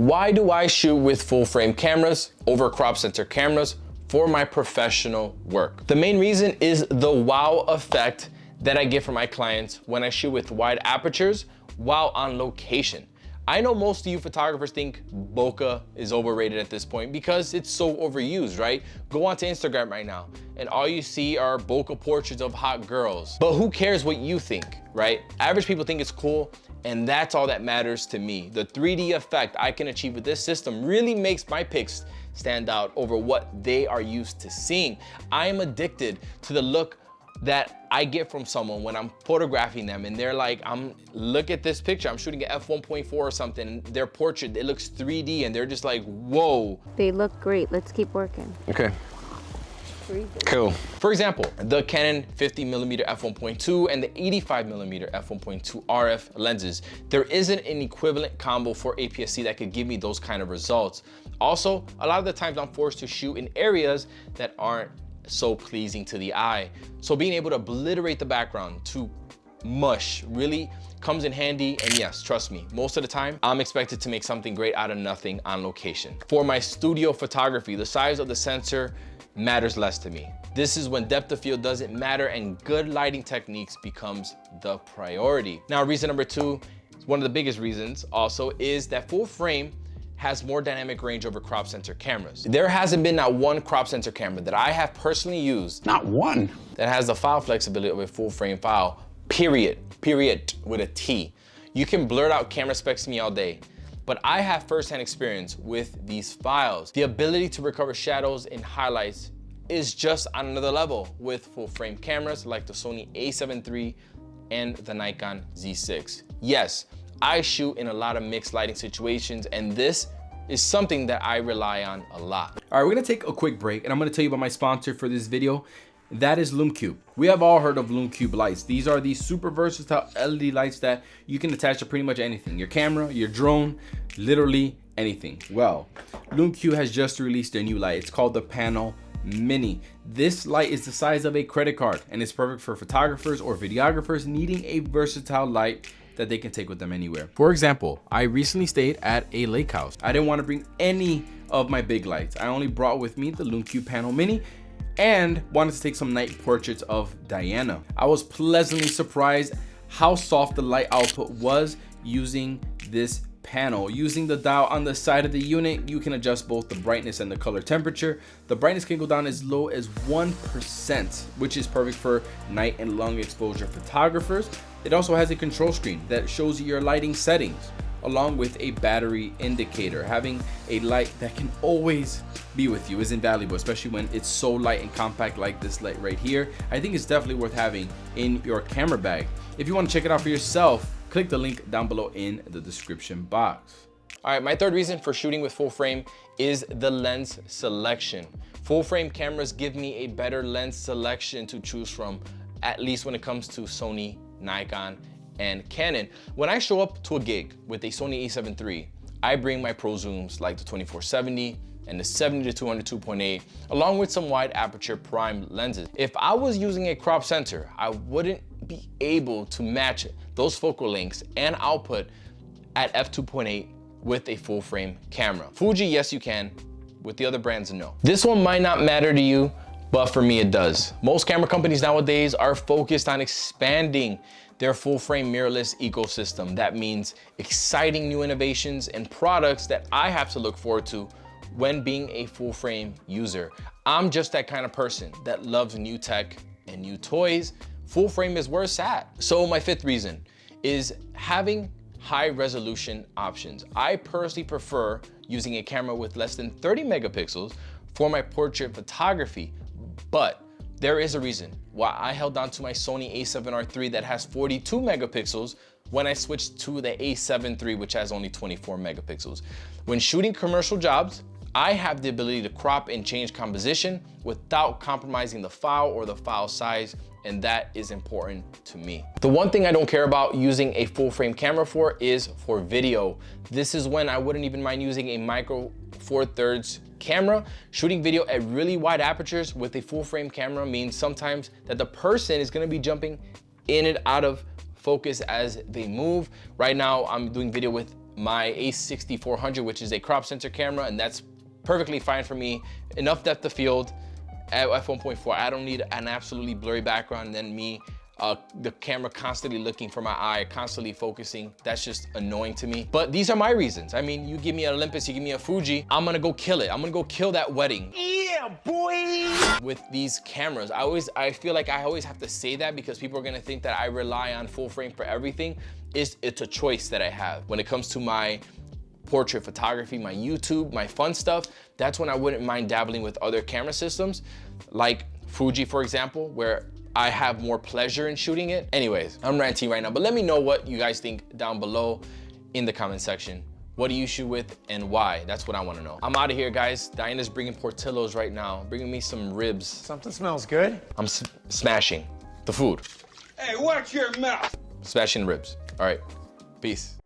Why do I shoot with full frame cameras over crop sensor cameras for my professional work? The main reason is the wow effect that I get from my clients when I shoot with wide apertures while on location. I know most of you photographers think bokeh is overrated at this point because it's so overused, right? Go onto Instagram right now and all you see are bokeh portraits of hot girls. But who cares what you think, right? Average people think it's cool, and that's all that matters to me. The 3D effect I can achieve with this system really makes my pics stand out over what they are used to seeing. I am addicted to the look that I get from someone when I'm photographing them and they're like, look at this picture, I'm shooting at f1.4 or something, and their portrait, it looks 3D and they're just like, whoa. They look great, let's keep working. Okay. Cool. For example, the Canon 50mm f1.2 and the 85mm f1.2 RF lenses. There isn't an equivalent combo for APS-C that could give me those kind of results. Also, a lot of the times I'm forced to shoot in areas that aren't so pleasing to the eye. So being able to obliterate the background to mush really comes in handy, and yes, trust me, most of the time, I'm expected to make something great out of nothing on location. For my studio photography, the size of the sensor matters less to me. This is when depth of field doesn't matter and good lighting techniques becomes the priority. Now, reason number two, one of the biggest reasons also, is that full frame has more dynamic range over crop sensor cameras. There hasn't been not one crop sensor camera that I have personally used, not one, that has the file flexibility of a full frame file, period with a T. You can blurt out camera specs to me all day, but I have firsthand experience with these files. The ability to recover shadows and highlights is just on another level with full frame cameras like the Sony a7 III and the Nikon Z6. Yes, I shoot in a lot of mixed lighting situations, and this is something that I rely on a lot. All right, we're gonna take a quick break and I'm gonna tell you about my sponsor for this video. That is LumeCube. We have all heard of LumeCube lights. These are these super versatile LED lights that you can attach to pretty much anything. Your camera, your drone, literally anything. Well, LumeCube has just released their new light. It's called the Panel Mini. This light is the size of a credit card and it's perfect for photographers or videographers needing a versatile light that they can take with them anywhere. For example, I recently stayed at a lake house. I didn't want to bring any of my big lights. I only brought with me the LumeCube Panel Mini and wanted to take some night portraits of Diana. I was pleasantly surprised how soft the light output was using this panel. Using the dial on the side of the unit, you can adjust both the brightness and the color temperature. The brightness can go down as low as 1%, which is perfect for night and long exposure photographers. It also has a control screen that shows you your lighting settings, along with a battery indicator. Having a light that can always be with you is invaluable, especially when it's so light and compact like this light right here. I think it's definitely worth having in your camera bag. If you want to check it out for yourself, click the link down below in the description box. All right, my third reason for shooting with full frame is the lens selection. Full frame cameras give me a better lens selection to choose from, at least when it comes to Sony, Nikon, and Canon. When I show up to a gig with a Sony a7 III, I bring my pro zooms like the 24-70 and the 70-200 2.8, along with some wide aperture prime lenses. If I was using a crop sensor, I wouldn't be able to match those focal lengths and output at f2.8 with a full frame camera. Fuji, yes you can. With the other brands, no. This one might not matter to you, but for me it does. Most camera companies nowadays are focused on expanding their full frame mirrorless ecosystem. That means exciting new innovations and products that I have to look forward to when being a full frame user. I'm just that kind of person that loves new tech and new toys. Full frame is where it's at. So my fifth reason is having high resolution options. I personally prefer using a camera with less than 30 megapixels for my portrait photography, but there is a reason why I held on to my Sony a7R III that has 42 megapixels when I switched to the a7 III, which has only 24 megapixels. When shooting commercial jobs, I have the ability to crop and change composition without compromising the file or the file size, and that is important to me. The one thing I don't care about using a full frame camera for is for video. This is when I wouldn't even mind using a Micro Four Thirds camera. Shooting video at really wide apertures with a full frame camera means sometimes that the person is gonna be jumping in and out of focus as they move. Right now, I'm doing video with my a6400, which is a crop sensor camera, and that's perfectly fine for me. Enough depth of field at f1.4. I don't need an absolutely blurry background and then me the camera constantly looking for my eye, constantly focusing. That's just annoying to me. But these are my reasons. I mean, you give me an Olympus, you give me a Fuji, I'm gonna go kill it. I'm gonna go kill that wedding. Yeah, boy! With these cameras, I feel like I always have to say that because people are gonna think that I rely on full frame for everything. It's a choice that I have. When it comes to my portrait photography, my YouTube, my fun stuff, that's when I wouldn't mind dabbling with other camera systems, like Fuji, for example, where I have more pleasure in shooting it. Anyways, I'm ranting right now, but let me know what you guys think down below in the comment section. What do you shoot with and why? That's what I wanna know. I'm out of here, guys. Diana's bringing Portillo's right now, bringing me some ribs. Something smells good. I'm smashing the food. Hey, watch your mouth. Smashing ribs. All right, peace.